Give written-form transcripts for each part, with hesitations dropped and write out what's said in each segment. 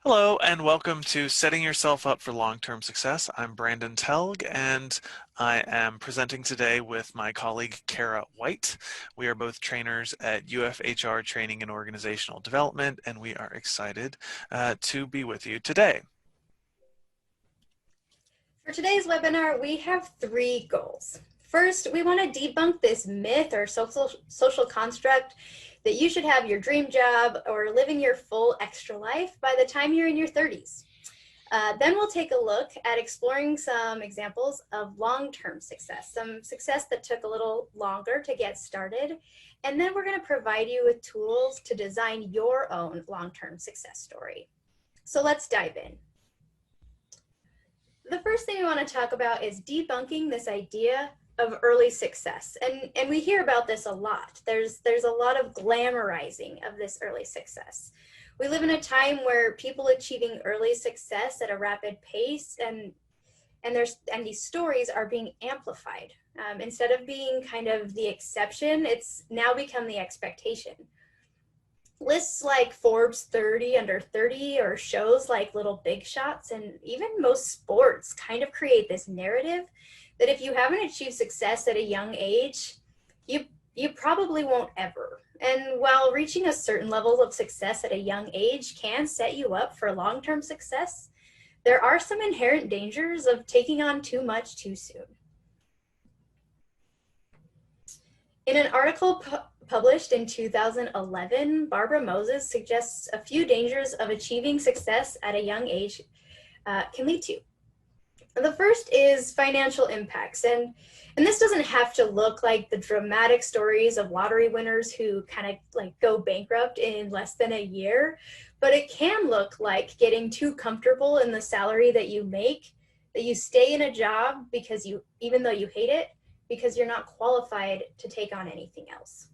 Hello and welcome to Setting Yourself Up for Long-Term Success. I'm Brandon Telg and I am presenting today with my colleague Kara Wight. We are both trainers at UFHR Training and Organizational Development, and we are excited to be with you today. For today's webinar, we have three goals. First, we want to debunk this myth or social construct that you should have your dream job or living your full extra life by the time you're in your 30s. Then we'll take a look at exploring some examples of long-term success, some success that took a little longer to get started. And then we're going to provide you with tools to design your own long-term success story. So let's dive in. The first thing we want to talk about is debunking this idea of early success. And we hear about this a lot. There's a lot of glamorizing of this early success. We live in a time where people achieving early success at a rapid pace and these stories are being amplified. Instead of being kind of the exception, it's now become the expectation. Lists like Forbes 30 under 30 or shows like Little Big Shots and even most sports kind of create this narrative that if you haven't achieved success at a young age, you probably won't ever. And while reaching a certain level of success at a young age can set you up for long-term success, there are some inherent dangers of taking on too much too soon. In an article published in 2011, Barbara Moses suggests a few dangers of achieving success at a young age can lead to. The first is financial impacts, and this doesn't have to look like the dramatic stories of lottery winners who kind of like go bankrupt in less than a year, but it can look like getting too comfortable in the salary that you make, that you stay in a job because even though you hate it, because you're not qualified to take on anything else.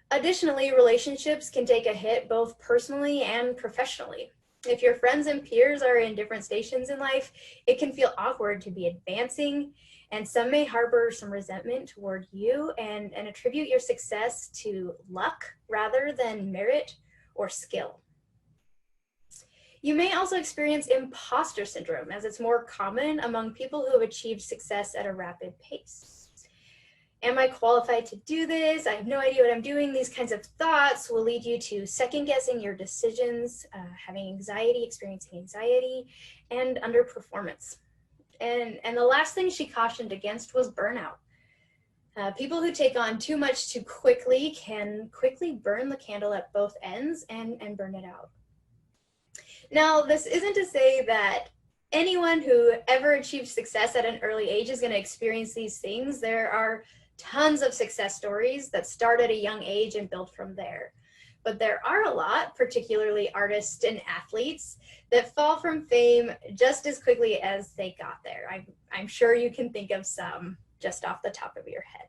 Additionally, relationships can take a hit both personally and professionally. If your friends and peers are in different stations in life, it can feel awkward to be advancing, and some may harbor some resentment toward you and attribute your success to luck rather than merit or skill. You may also experience imposter syndrome, as it's more common among people who have achieved success at a rapid pace. Am I qualified to do this? I have no idea what I'm doing. These kinds of thoughts will lead you to second guessing your decisions, having anxiety, experiencing anxiety, and underperformance. And the last thing she cautioned against was burnout. People who take on too much too quickly can quickly burn the candle at both ends and burn it out. Now, this isn't to say that anyone who ever achieves success at an early age is going to experience these things. There are tons of success stories that start at a young age and build from there. But there are a lot, particularly artists and athletes, that fall from fame just as quickly as they got there. I'm sure you can think of some just off the top of your head.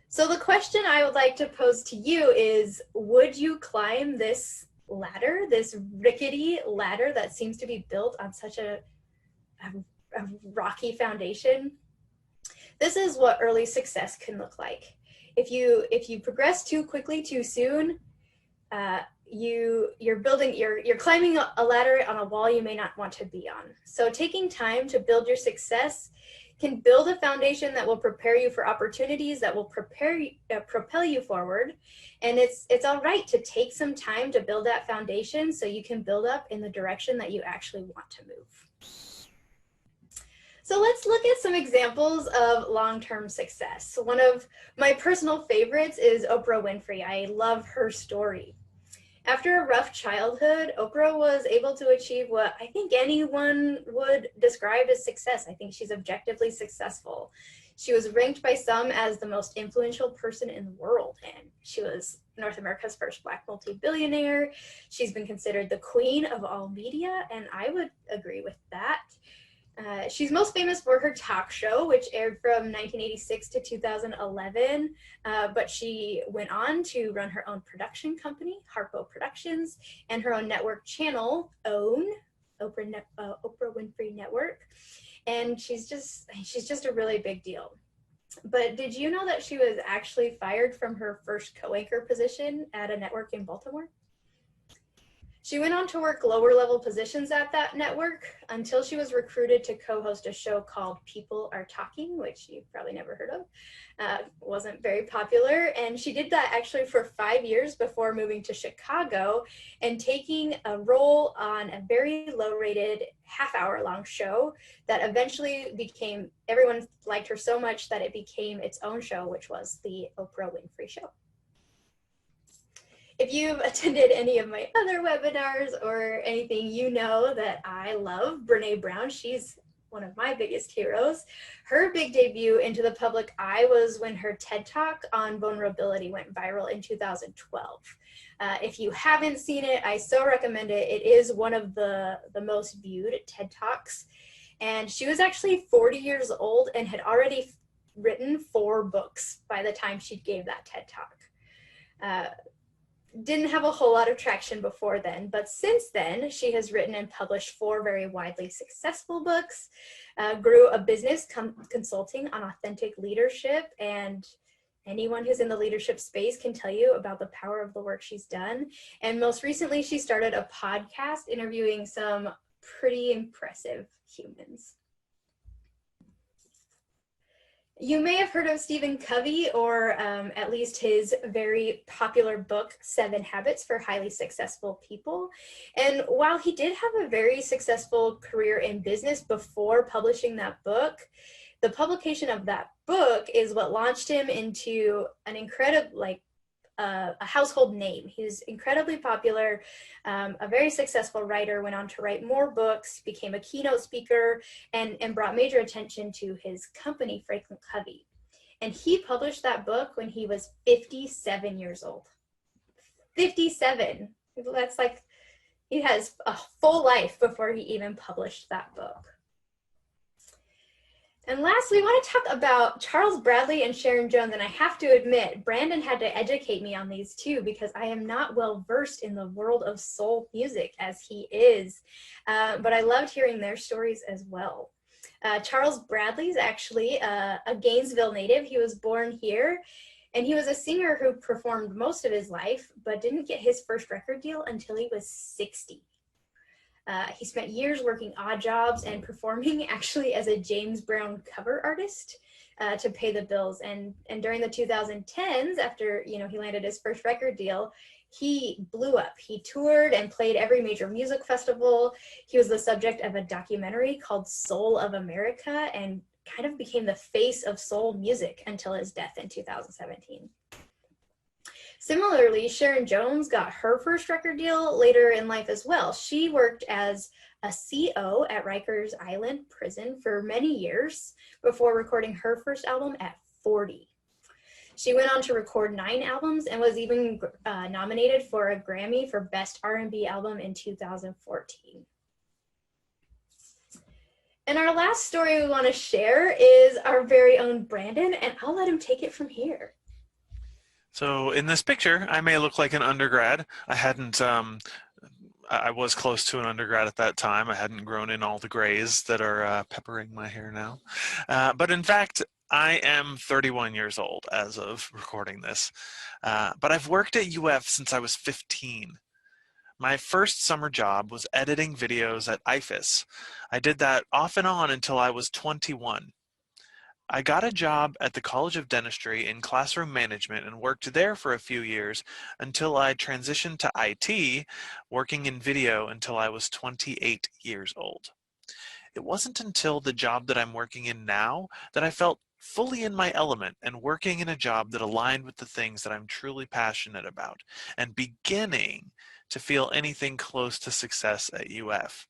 So the question I would like to pose to you is, would you climb this ladder, this rickety ladder that seems to be built on such a rocky foundation? This is what early success can look like. If you progress too quickly too soon, you're climbing a ladder on a wall you may not want to be on. So taking time to build your success can build a foundation that will prepare you for opportunities, that will propel you forward. And it's all right to take some time to build that foundation so you can build up in the direction that you actually want to move. So let's look at some examples of long-term success. One of my personal favorites is Oprah Winfrey. I love her story. After a rough childhood, Oprah was able to achieve what I think anyone would describe as success. I think she's objectively successful. She was ranked by some as the most influential person in the world, and she was North America's first Black multi-billionaire. She's been considered the queen of all media, and I would agree with that. She's most famous for her talk show, which aired from 1986 to 2011, but she went on to run her own production company, Harpo Productions, and her own network channel, OWN, Oprah Winfrey Network, and she's just a really big deal. But did you know that she was actually fired from her first co-anchor position at a network in Baltimore? She went on to work lower level positions at that network until she was recruited to co-host a show called People Are Talking, which you've probably never heard of. Wasn't very popular. And she did that actually for 5 years before moving to Chicago and taking a role on a very low rated half-hour long show that eventually became, everyone liked her so much that it became its own show, which was the Oprah Winfrey Show. If you've attended any of my other webinars or anything, you know that I love Brene Brown. She's one of my biggest heroes. Her big debut into the public eye was when her TED Talk on vulnerability went viral in 2012. If you haven't seen it, I so recommend it. It is one of the most viewed TED Talks. And she was actually 40 years old and had already written 4 books by the time she gave that TED Talk. Didn't have a whole lot of traction before then, but since then she has written and published 4 very widely successful books, grew a business consulting on authentic leadership, and anyone who's in the leadership space can tell you about the power of the work she's done. And most recently she started a podcast interviewing some pretty impressive humans. You may have heard of Stephen Covey, or at least his very popular book, 7 Habits for Highly Successful People. And while he did have a very successful career in business before publishing that book, the publication of that book is what launched him into an incredible, a household name. He's incredibly popular, a very successful writer, went on to write more books, became a keynote speaker, and brought major attention to his company, Franklin Covey. And he published that book when he was 57 years old. 57. That's like, he has a full life before he even published that book. And lastly, we want to talk about Charles Bradley and Sharon Jones. And I have to admit, Brandon had to educate me on these two because I am not well versed in the world of soul music as he is. But I loved hearing their stories as well. Charles Bradley's actually a Gainesville native. He was born here. And he was a singer who performed most of his life, but didn't get his first record deal until he was 60. He spent years working odd jobs and performing actually as a James Brown cover artist to pay the bills. And during the 2010s, after he landed his first record deal, he blew up. He toured and played every major music festival. He was the subject of a documentary called Soul of America and kind of became the face of soul music until his death in 2017. Similarly, Sharon Jones got her first record deal later in life as well. She worked as a CO at Rikers Island Prison for many years before recording her first album at 40. She went on to record 9 albums and was even nominated for a Grammy for Best R&B Album in 2014. And our last story we want to share is our very own Brandon, and I'll let him take it from here. So in this picture, I may look like an undergrad. I was close to an undergrad at that time. I hadn't grown in all the grays that are peppering my hair now. But in fact, I am 31 years old as of recording this. But I've worked at UF since I was 15. My first summer job was editing videos at IFAS. I did that off and on until I was 21. I got a job at the College of Dentistry in classroom management and worked there for a few years until I transitioned to IT, working in video until I was 28 years old. It wasn't until the job that I'm working in now that I felt fully in my element and working in a job that aligned with the things that I'm truly passionate about and beginning to feel anything close to success at UF.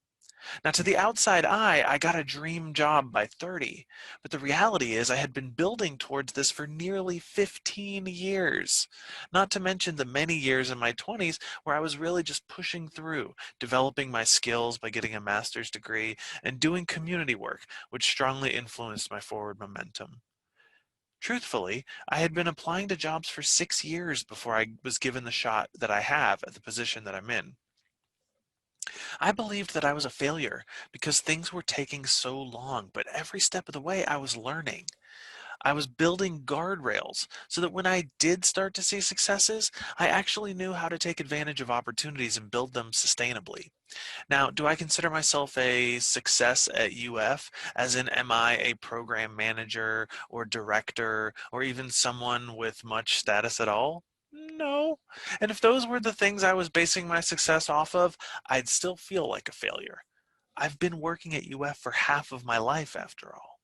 Now, to the outside eye, I got a dream job by 30, but the reality is I had been building towards this for nearly 15 years, not to mention the many years in my 20s where I was really just pushing through, developing my skills by getting a master's degree and doing community work, which strongly influenced my forward momentum. Truthfully, I had been applying to jobs for 6 years before I was given the shot that I have at the position that I'm in. I believed that I was a failure because things were taking so long, but every step of the way I was learning. I was building guardrails so that when I did start to see successes, I actually knew how to take advantage of opportunities and build them sustainably. Now, do I consider myself a success at UF? As in, am I a program manager or director or even someone with much status at all? No. And if those were the things I was basing my success off of, I'd still feel like a failure. I've been working at UF for half of my life after all.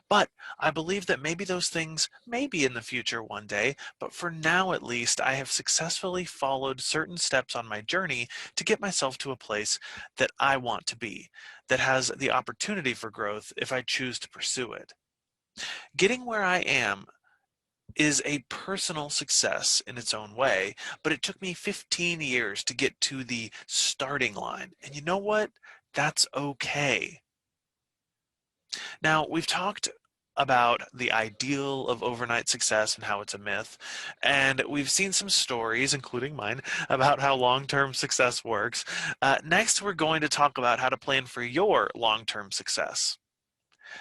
But I believe that maybe those things may be in the future one day, but for now at least, I have successfully followed certain steps on my journey to get myself to a place that I want to be, that has the opportunity for growth if I choose to pursue it. Getting where I am is a personal success in its own way, but it took me 15 years to get to the starting line. And you know what? That's okay. Now, we've talked about the ideal of overnight success and how it's a myth, and we've seen some stories, including mine, about how long-term success works. Next, we're going to talk about how to plan for your long-term success.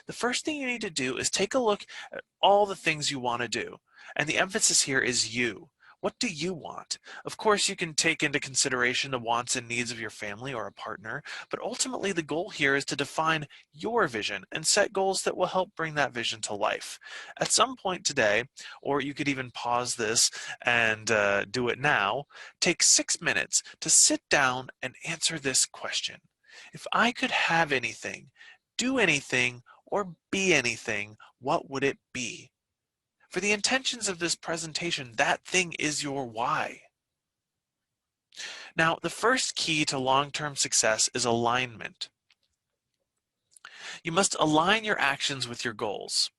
The first thing you need to do is take a look at all the things you want to do. And the emphasis here is you. What do you want? Of course, you can take into consideration the wants and needs of your family or a partner, but ultimately the goal here is to define your vision and set goals that will help bring that vision to life. At some point today, or you could even pause this and do it now, take 6 minutes to sit down and answer this question. If I could have anything, do anything, or be anything, what would it be? For the intentions of this presentation, that thing is your why. Now, the first key to long-term success is alignment. You must align your actions with your goals.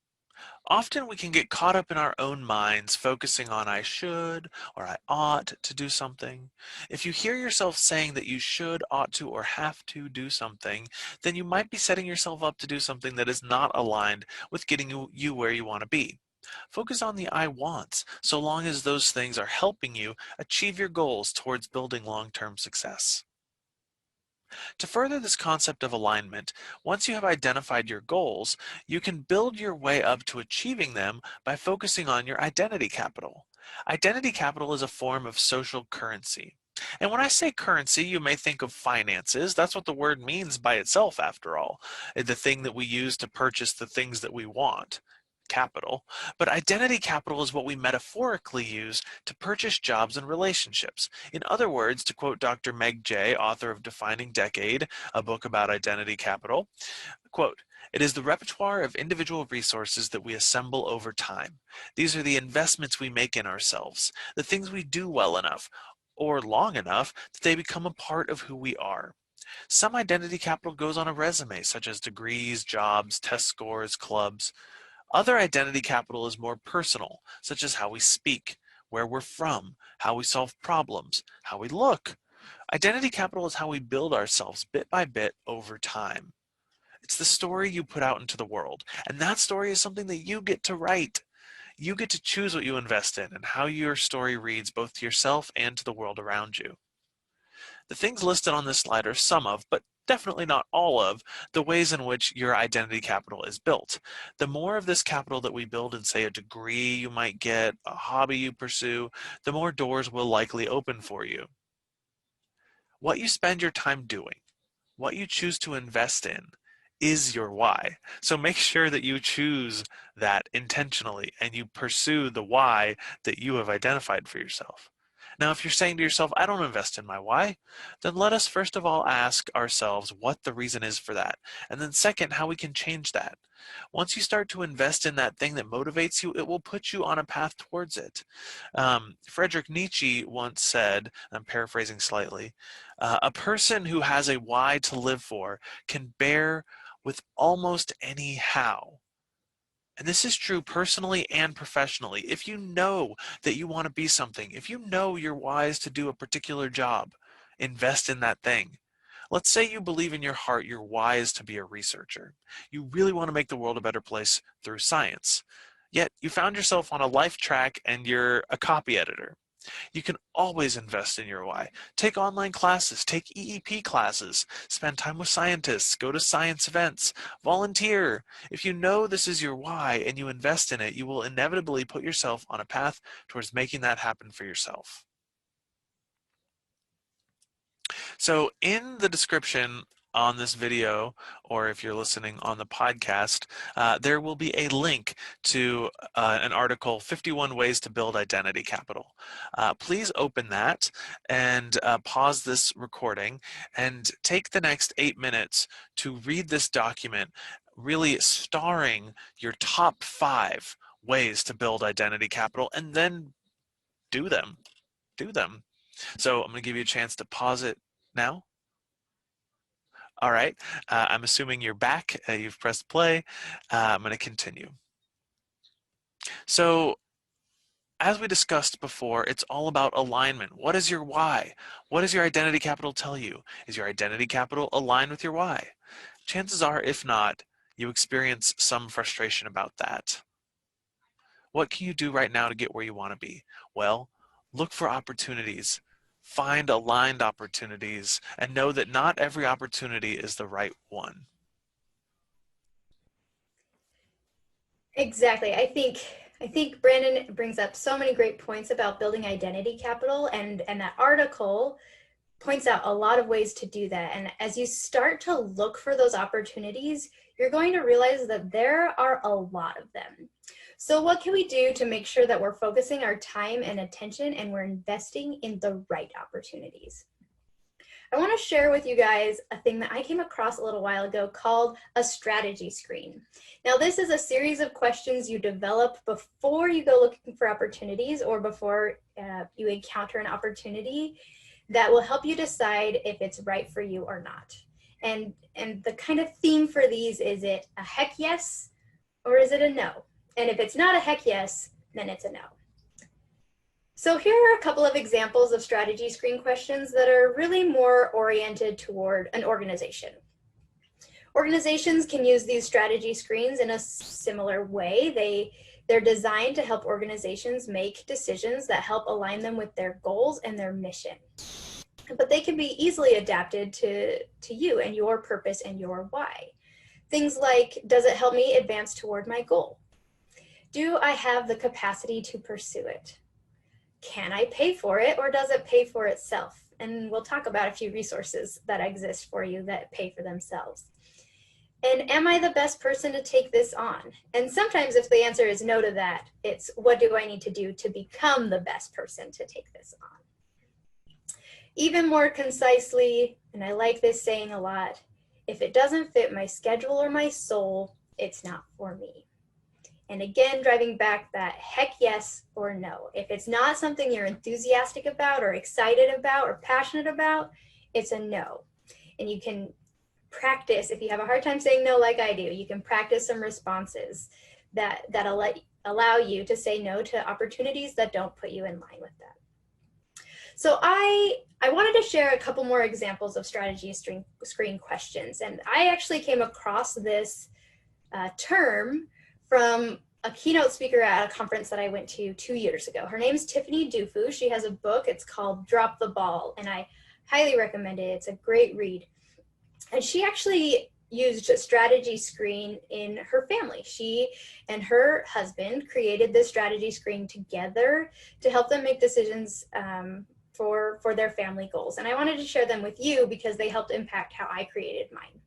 Often we can get caught up in our own minds, focusing on I should or I ought to do something. If you hear yourself saying that you should, ought to, or have to do something, then you might be setting yourself up to do something that is not aligned with getting you where you want to be. Focus on the I wants, so long as those things are helping you achieve your goals towards building long-term success. To further this concept of alignment, once you have identified your goals, you can build your way up to achieving them by focusing on your identity capital. Identity capital is a form of social currency. And when I say currency, you may think of finances. That's what the word means by itself, after all. The thing that we use to purchase the things that we want. Capital. But identity capital is what we metaphorically use to purchase jobs and relationships. In other words, to quote Dr. Meg Jay, author of Defining Decade, a book about identity capital, quote, "It is the repertoire of individual resources that we assemble over time. These are the investments we make in ourselves, the things we do well enough or long enough that they become a part of who we are. Some identity capital goes on a resume, such as degrees, jobs, test scores, clubs. Other identity capital is more personal, such as how we speak, where we're from, how we solve problems, how we look. Identity capital is how we build ourselves bit by bit over time. It's the story you put out into the world, and that story is something that you get to write. You get to choose what you invest in and how your story reads both to yourself and to the world around you. The things listed on this slide are some of, but definitely not all of, the ways in which your identity capital is built. The more of this capital that we build in, say, a degree you might get, a hobby you pursue, the more doors will likely open for you. What you spend your time doing, what you choose to invest in, is your why. So make sure that you choose that intentionally and you pursue the why that you have identified for yourself. Now, if you're saying to yourself, I don't invest in my why, then let us first of all ask ourselves what the reason is for that. And then second, how we can change that. Once you start to invest in that thing that motivates you, it will put you on a path towards it. Friedrich Nietzsche once said, I'm paraphrasing slightly, a person who has a why to live for can bear with almost any how. And this is true personally and professionally. If you know that you want to be something, if you know you're wise to do a particular job, invest in that thing. Let's say you believe in your heart you're wise to be a researcher. You really want to make the world a better place through science. Yet you found yourself on a life track and you're a copy editor. You can always invest in your why. Take online classes, take EEP classes, spend time with scientists, go to science events, volunteer. If you know this is your why and you invest in it, you will inevitably put yourself on a path towards making that happen for yourself. So in the description on this video, or if you're listening on the podcast, there will be a link to an article, 51 Ways to Build Identity Capital. Please open that and pause this recording and take the next 8 minutes to read this document, really starring your top 5 ways to build identity capital, and then do them. Do them. So I'm going to give you a chance to pause it now. All right, I'm assuming you're back. You've pressed play. I'm going to continue. So as we discussed before, it's all about alignment. What is your why? What does your identity capital tell you? Is your identity capital aligned with your why? Chances are, if not, you experience some frustration about that. What can you do right now to get where you want to be? Well, look for opportunities. Find aligned opportunities and know that not every opportunity is the right one. Exactly. I think Brandon brings up so many great points about building identity capital, and that article points out a lot of ways to do that. And as you start to look for those opportunities, you're going to realize that there are a lot of them. So what can we do to make sure that we're focusing our time and attention and we're investing in the right opportunities? I want to share with you guys a thing that I came across a little while ago called a strategy screen. Now, this is a series of questions you develop before you go looking for opportunities or before you encounter an opportunity that will help you decide if it's right for you or not. And the kind of theme for these, is it a heck yes or is it a no? And if it's not a heck yes, then it's a no. So here are a couple of examples of strategy screen questions that are really more oriented toward an organization. Organizations can use these strategy screens in a similar way. They're designed to help organizations make decisions that help align them with their goals and their mission. But they can be easily adapted to you and your purpose and your why. Things like, does it help me advance toward my goal? Do I have the capacity to pursue it? Can I pay for it, or does it pay for itself? And we'll talk about a few resources that exist for you that pay for themselves. And am I the best person to take this on? And sometimes if the answer is no to that, it's what do I need to do to become the best person to take this on? Even more concisely, and I like this saying a lot, if it doesn't fit my schedule or my soul, it's not for me. And again, driving back that heck yes or no. If it's not something you're enthusiastic about or excited about or passionate about, it's a no. And you can practice, if you have a hard time saying no like I do, you can practice some responses that'll allow you to say no to opportunities that don't put you in line with that. So I wanted to share a couple more examples of strategy screen questions. And I actually came across this term from a keynote speaker at a conference that I went to 2 years ago. Her name's Tiffany Dufu. She has a book. It's called Drop the Ball, and I highly recommend it. It's a great read. And she actually used a strategy screen in her family. She and her husband created this strategy screen together to help them make decisions for their family goals. And I wanted to share them with you because they helped impact how I created mine.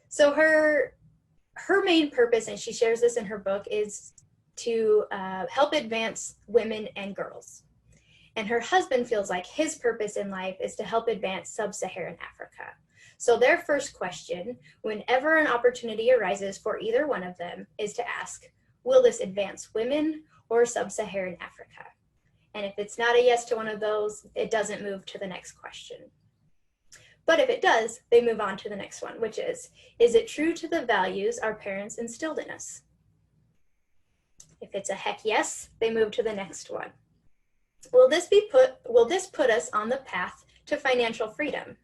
So her main purpose, and she shares this in her book, is to help advance women and girls. And her husband feels like his purpose in life is to help advance sub-Saharan Africa. So their first question, whenever an opportunity arises for either one of them, is to ask, will this advance women or sub-Saharan Africa? And if it's not a yes to one of those, it doesn't move to the next question. But if it does, they move on to the next one, which is it true to the values our parents instilled in us? If it's a heck yes, they move to the next one. Will this put us on the path to financial freedom?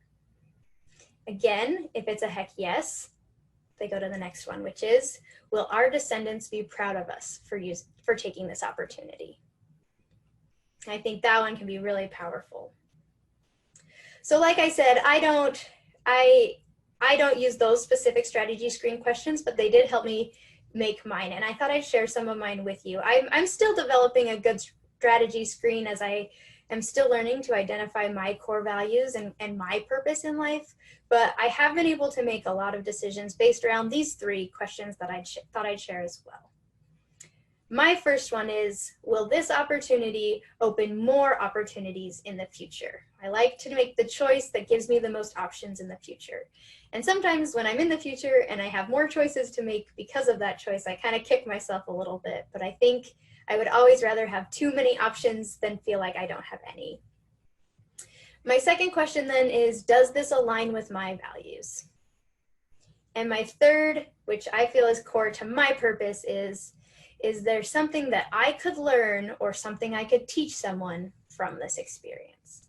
Again, if it's a heck yes, they go to the next one, which is, will our descendants be proud of us for taking this opportunity? I think that one can be really powerful. So like I said, I don't use those specific strategy screen questions, but they did help me make mine. And I thought I'd share some of mine with you. I'm still developing a good strategy screen as I am still learning to identify my core values and my purpose in life. But I have been able to make a lot of decisions based around these three questions that I thought I'd share as well. My first one is, will this opportunity open more opportunities in the future? I like to make the choice that gives me the most options in the future. And sometimes when I'm in the future and I have more choices to make because of that choice, I kind of kick myself a little bit. But I think I would always rather have too many options than feel like I don't have any. My second question then is, does this align with my values? And my third, which I feel is core to my purpose, is there something that I could learn or something I could teach someone from this experience?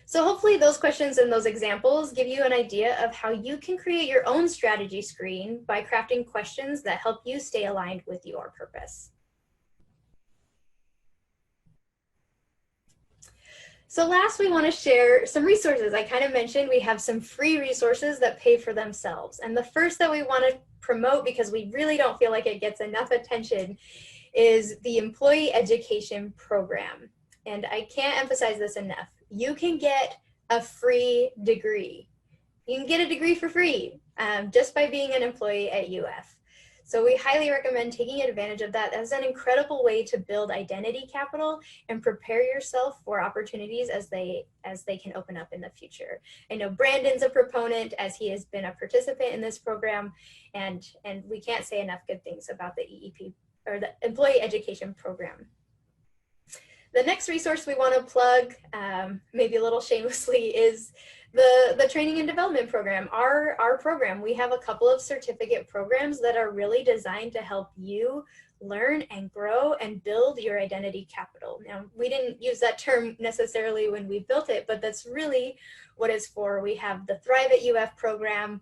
So hopefully those questions and those examples give you an idea of how you can create your own strategy screen by crafting questions that help you stay aligned with your purpose. So last, we want to share some resources. I kind of mentioned we have some free resources that pay for themselves. And the first that we want to promote, because we really don't feel like it gets enough attention, is the Employee Education Program. And I can't emphasize this enough. You can get a free degree. You can get a degree for free just by being an employee at UF. So we highly recommend taking advantage of that as an incredible way to build identity capital and prepare yourself for opportunities as they can open up in the future. I know Brandon's a proponent, as he has been a participant in this program, and we can't say enough good things about the EEP, or the Employee Education Program. The next resource we want to plug, maybe a little shamelessly, is the Training and Development Program. Our program, we have a couple of certificate programs that are really designed to help you learn and grow and build your identity capital. Now, we didn't use that term necessarily when we built it, but that's really what it's for. We have the Thrive at UF program,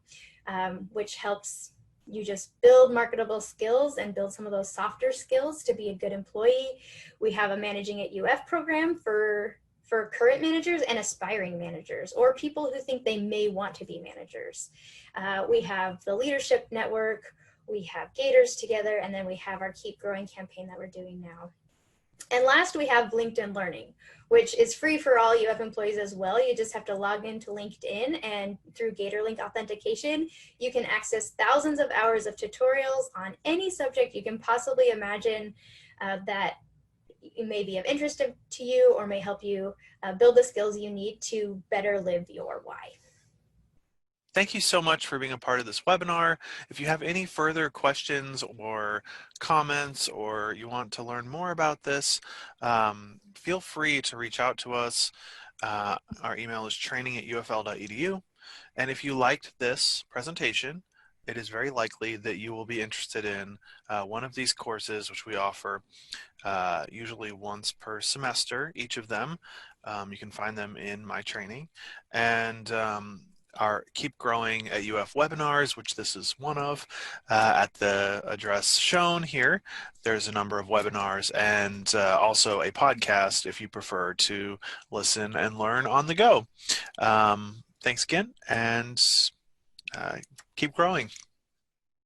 which helps you just build marketable skills and build some of those softer skills to be a good employee. We have a Managing at UF program for current managers and aspiring managers, or people who think they may want to be managers. We have the Leadership Network, we have Gators Together, and then we have our Keep Growing campaign that we're doing now. And last, we have LinkedIn Learning, which is free for all UF employees as well. You just have to log into LinkedIn, and through GatorLink authentication, you can access thousands of hours of tutorials on any subject you can possibly imagine that may be of interest to you or may help you build the skills you need to better live your why. Thank you so much for being a part of this webinar. If you have any further questions or comments, or you want to learn more about this, feel free to reach out to us. Our email is training@ufl.edu. And if you liked this presentation, it is very likely that you will be interested in one of these courses, which we offer usually once per semester, each of them. You can find them in my training. And our Keep Growing at UF webinars, which this is one of, at the address shown here. There's a number of webinars, and also a podcast if you prefer to listen and learn on the go. Thanks again, and keep growing.